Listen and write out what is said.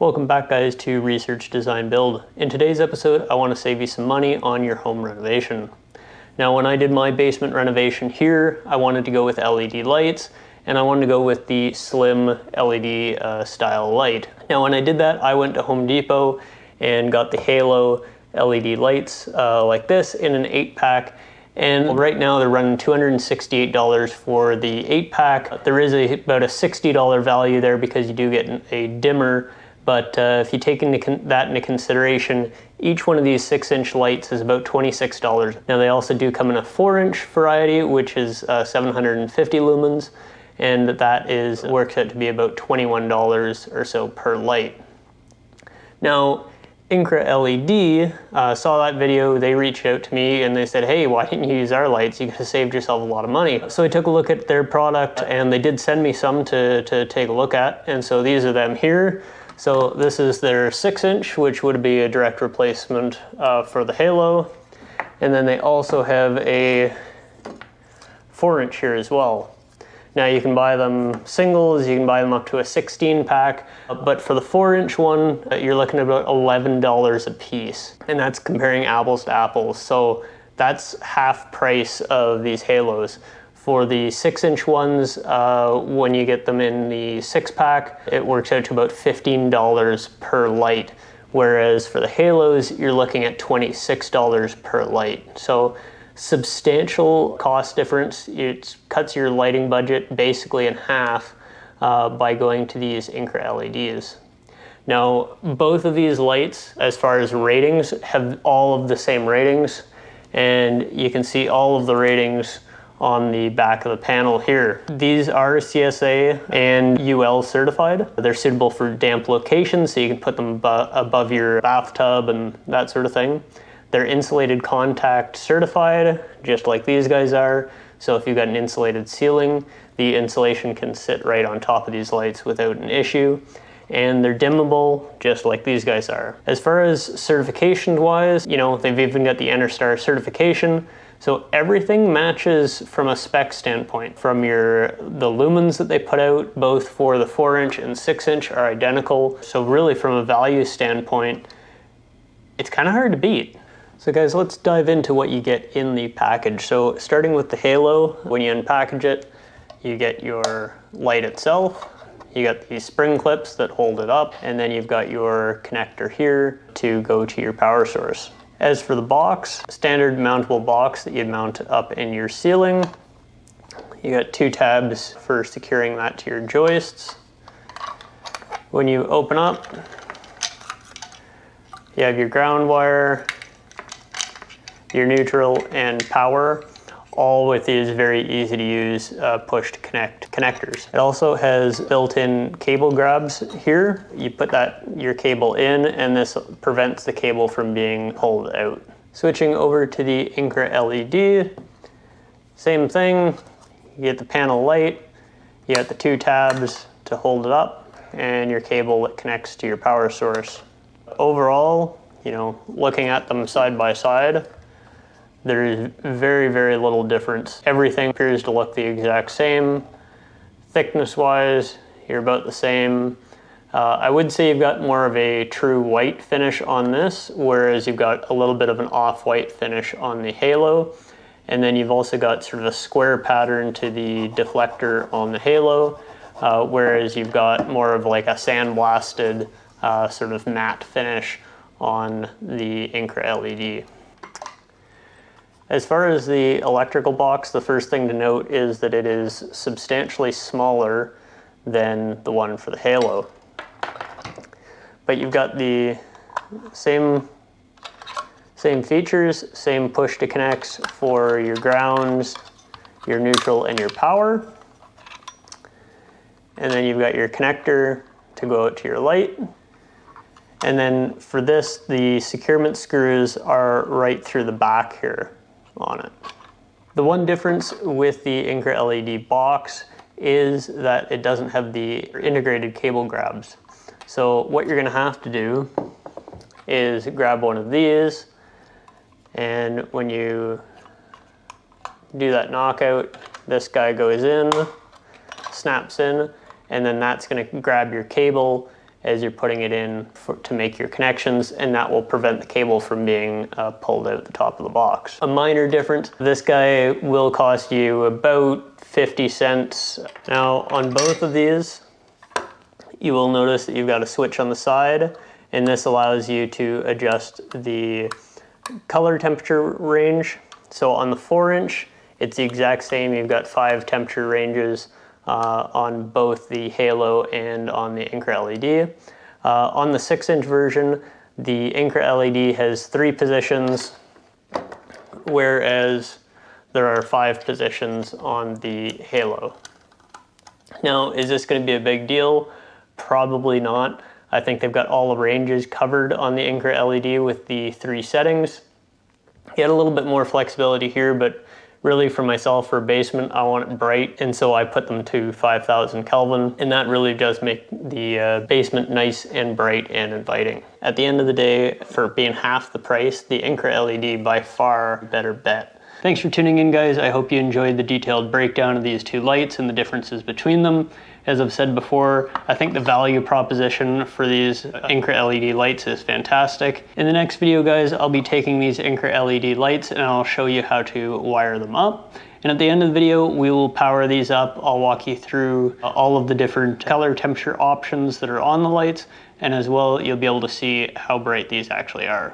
Welcome back, guys, to Research Design Build. In today's episode, I want to save you some money on your home renovation. Now, when I did my basement renovation here, I wanted to go with LED lights, and I wanted to go with the slim LED style light. Now, when I did that, I went to Home Depot and got the Halo LED lights like this in an 8-pack. And right now they're running $268 for the 8-pack. There is about a $60 value there because you do get a dimmer. But if you take that into consideration, each one of these 6-inch lights is about $26. Now they also do come in a 4-inch variety, which is 750 lumens, and that works out to be about $21 or so per light. Now, INCARLED saw that video, they reached out to me and they said, hey, why didn't you use our lights? You could have saved yourself a lot of money. So I took a look at their product and they did send me some to take a look at. And so these are them here. So this is their 6-inch, which would be a direct replacement for the Halo. And then they also have a 4-inch here as well. Now you can buy them singles, you can buy them up to a 16-pack, but for the 4-inch one, you're looking at about $11 a piece. And that's comparing apples to apples. So that's half price of these Halos. For the 6-inch ones, when you get them in the 6-pack, it works out to about $15 per light. Whereas for the Halos, you're looking at $26 per light. So substantial cost difference. It cuts your lighting budget basically in half by going to these INCARLEDs. Now, both of these lights, as far as ratings, have all of the same ratings, and you can see all of the ratings on the back of the panel here. These are CSA and UL certified. They're suitable for damp locations, so you can put them above your bathtub and that sort of thing. They're insulated contact certified, just like these guys are. So if you've got an insulated ceiling, the insulation can sit right on top of these lights without an issue. And they're dimmable, just like these guys are. As far as certification-wise, they've even got the EnerStar certification. So everything matches from a spec standpoint. From the lumens that they put out, both for the 4-inch and 6-inch are identical. So really from a value standpoint, it's kind of hard to beat. So guys, let's dive into what you get in the package. So starting with the Halo, when you unpackage it, you get your light itself, you got these spring clips that hold it up, and then you've got your connector here to go to your power source. As for the box, standard mountable box that you'd mount up in your ceiling. You got 2 tabs for securing that to your joists. When you open up, you have your ground wire, your neutral and power, all with these very easy to use push to connect connectors. It also has built-in cable grabs here. You put your cable in and this prevents the cable from being pulled out. Switching over to the INCARLED, same thing. You get the panel light, you got the 2 tabs to hold it up, and your cable that connects to your power source. Overall, looking at them side by side, there is very, very little difference. Everything appears to look the exact same. Thickness-wise, you're about the same. I would say you've got more of a true white finish on this, whereas you've got a little bit of an off-white finish on the Halo. And then you've also got sort of a square pattern to the deflector on the Halo, whereas you've got more of like a sandblasted sort of matte finish on the INCARLED. As far as the electrical box, the first thing to note is that it is substantially smaller than the one for the Halo. But you've got the same features, same push to connects for your grounds, your neutral, and your power. And then you've got your connector to go out to your light. And then for this, the securement screws are right through the back here on it. The one difference with the INCARLED box is that it doesn't have the integrated cable grabs. So what you're gonna have to do is grab one of these, and when you do that knockout, this guy goes in, snaps in, and then that's gonna grab your cable as you're putting it in to make your connections, and that will prevent the cable from being pulled out the top of the box. A minor difference, this guy will cost you about 50 cents. Now on both of these, you will notice that you've got a switch on the side, and this allows you to adjust the color temperature range. So on the 4-inch, it's the exact same. You've got 5 temperature ranges on both the Halo and on the Incra LED. On the 6-inch version, the Incra LED has 3 positions, whereas there are 5 positions on the Halo. Now, is this going to be a big deal? Probably not. I think they've got all the ranges covered on the Incra LED with the 3 settings. You had a little bit more flexibility here, but really for myself, for a basement, I want it bright, and so I put them to 5,000 Kelvin, and that really does make the basement nice and bright and inviting. At the end of the day, for being half the price, the Incra LED by far better bet. Thanks for tuning in, guys. I hope you enjoyed the detailed breakdown of these 2 lights and the differences between them. As I've said before, I think the value proposition for these Incra LED lights is fantastic. In the next video, guys, I'll be taking these Incra LED lights and I'll show you how to wire them up. And at the end of the video, we will power these up. I'll walk you through all of the different color temperature options that are on the lights, and as well, you'll be able to see how bright these actually are.